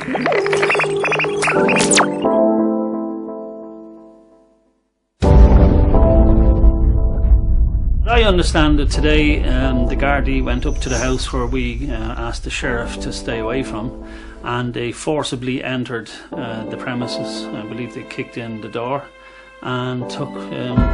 I understand that today the Gardaí went up to the house where we asked the sheriff to stay away from, and they forcibly entered the premises. I believe they kicked in the door and took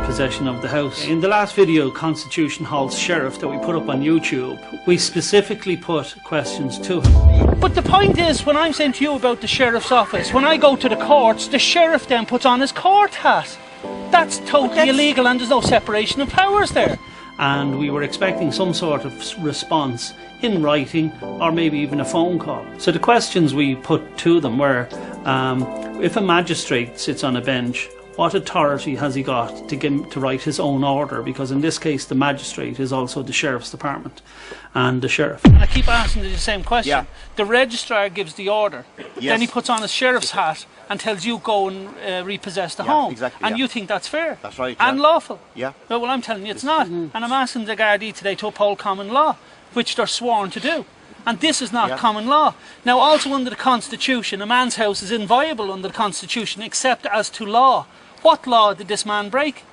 possession of the house. In the last video, Constitution Hall's sheriff that we put up on YouTube, we specifically put questions to him. But the point is, when I'm saying to you about the sheriff's office, when I go to the courts, the sheriff then puts on his court hat. That's totally illegal, and there's no separation of powers there. And we were expecting some sort of response in writing or maybe even a phone call. So the questions we put to them were, if a magistrate sits on a bench, what authority has he got to write his own order? Because in this case the magistrate is also the sheriff's department and the sheriff. And I keep asking the same question. Yeah. The registrar gives the order, then he puts on his sheriff's hat and tells you go and repossess the home. Exactly, and you think that's fair? That's right. And lawful? Yeah. Well, I'm telling you it's not. And I'm asking the Gardaí today to uphold common law, which they're sworn to do. And this is not common law. Now, also under the Constitution, a man's house is inviolable under the Constitution except as to law. What law did this man break?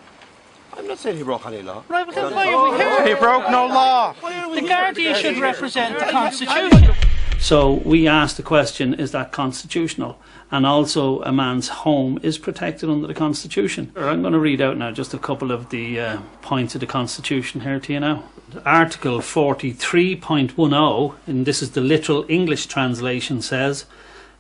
I'm not saying he broke any law. Right, well then why are we here? He broke no law. The Gardaí should represent the Constitution. So we asked the question, is that constitutional? And also a man's home is protected under the Constitution. I'm going to read out now just a couple of the points of the Constitution here to you now. Article 43.10, and this is the literal English translation, says,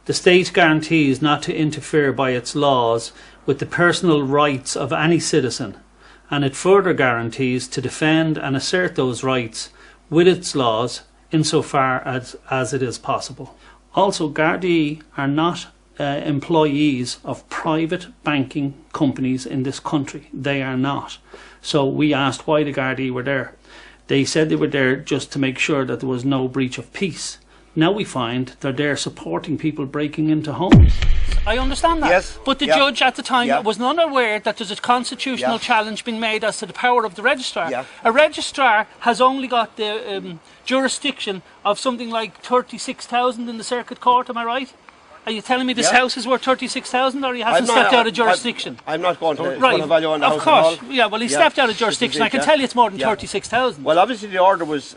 the state guarantees not to interfere by its laws with the personal rights of any citizen, and it further guarantees to defend and assert those rights with its laws insofar as it is possible. Also, Gardaí are not employees of private banking companies in this country. They are not. So we asked why the Gardaí were there. They said they were there just to make sure that there was no breach of peace. Now we find they're there supporting people breaking into homes. I understand that. Yes. But the judge at the time was not aware that there's a constitutional challenge being made as to the power of the registrar. Yeah. A registrar has only got the jurisdiction of something like 36,000 in the circuit court, am I right? Are you telling me this house is worth 36,000 or he hasn't stepped out of jurisdiction? I'm not going to put a value on the house at all. Of course, yeah, well he stepped out of jurisdiction. I can tell you it's more than 36,000. Well, obviously the order was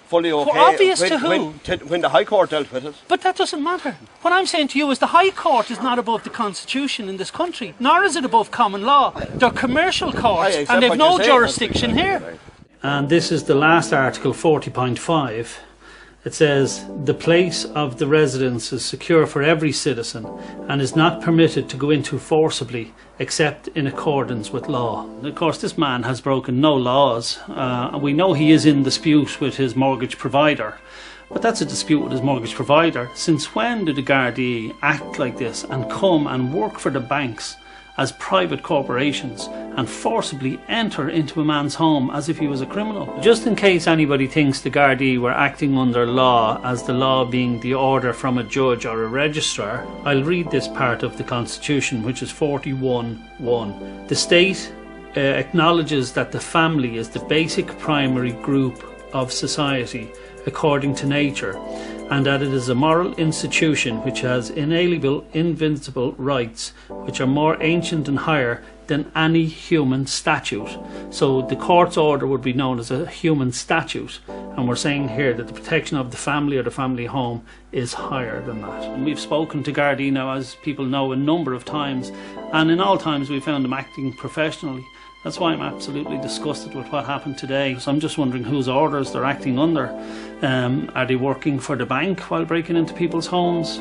fully okay. Well, obvious to who? When the High Court dealt with it. But that doesn't matter. What I'm saying to you is the High Court is not above the Constitution in this country, nor is it above common law. They're commercial courts and they've no jurisdiction here. And this is the last article, 40.5. It says, the place of the residence is secure for every citizen and is not permitted to go into forcibly except in accordance with law. And of course, this man has broken no laws. We know he is in dispute with his mortgage provider, but that's a dispute with his mortgage provider. Since when did the Gardaí act like this and come and work for the banks as private corporations and forcibly enter into a man's home as if he was a criminal? Just in case anybody thinks the Gardaí were acting under law, as the law being the order from a judge or a registrar, I'll read this part of the Constitution, which is 41.1. The state acknowledges that the family is the basic primary group of society according to nature, and that it is a moral institution which has inalienable, invincible rights, which are more ancient and higher than any human statute. So the court's order would be known as a human statute, and we're saying here that the protection of the family or the family home is higher than that. And we've spoken to Gardaí now, as people know, a number of times, and in all times we found them acting professionally. That's why I'm absolutely disgusted with what happened today. So I'm just wondering whose orders they're acting under. Are they working for the bank while breaking into people's homes?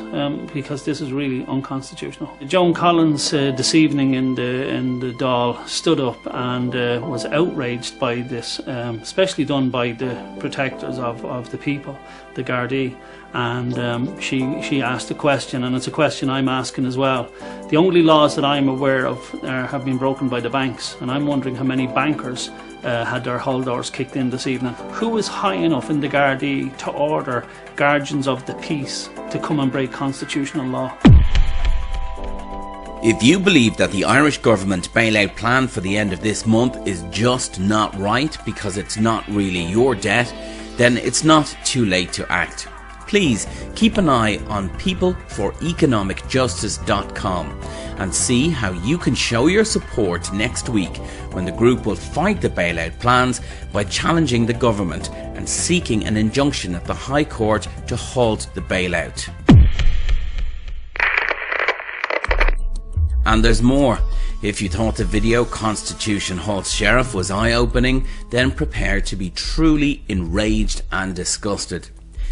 Because this is really unconstitutional. Joan Collins this evening in the Dáil stood up and was outraged by this, especially done by the protectors of the people, the Gardaí. And she asked a question, and it's a question I'm asking as well. The only laws that I'm aware of have been broken by the banks, and I'm wondering how many bankers had their hull doors kicked in this evening. Who is high enough in the Gardaí to order guardians of the peace to come and break constitutional law? If you believe that the Irish government bailout plan for the end of this month is just not right because it's not really your debt, then it's not too late to act. Please keep an eye on peopleforeconomicjustice.com and see how you can show your support next week when the group will fight the bailout plans by challenging the government and seeking an injunction at the High Court to halt the bailout. And there's more. If you thought the video Constitution Halts Sheriff was eye-opening, then prepare to be truly enraged and disgusted.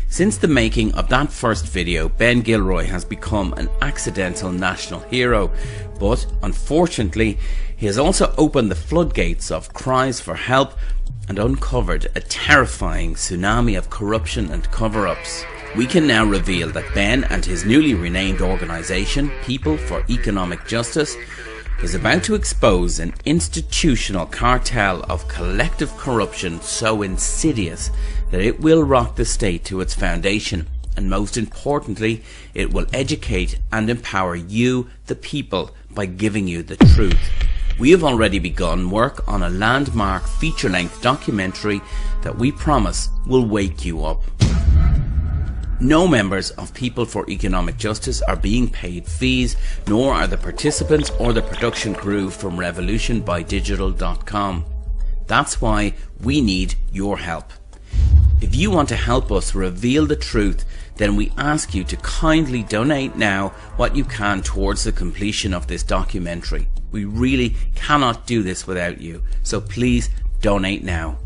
Since the making of that first video, Ben Gilroy has become an accidental national hero, but unfortunately he has also opened the floodgates of cries for help and uncovered a terrifying tsunami of corruption and cover-ups. We can now reveal that Ben and his newly renamed organisation, People for Economic Justice, is about to expose an institutional cartel of collective corruption so insidious that it will rock the state to its foundation, and most importantly, it will educate and empower you, the people, by giving you the truth. We have already begun work on a landmark feature-length documentary that we promise will wake you up. No members of People for Economic Justice are being paid fees, nor are the participants or the production crew from revolutionbydigital.com. That's why we need your help. If you want to help us reveal the truth, then we ask you to kindly donate now what you can towards the completion of this documentary. We really cannot do this without you, so please donate now.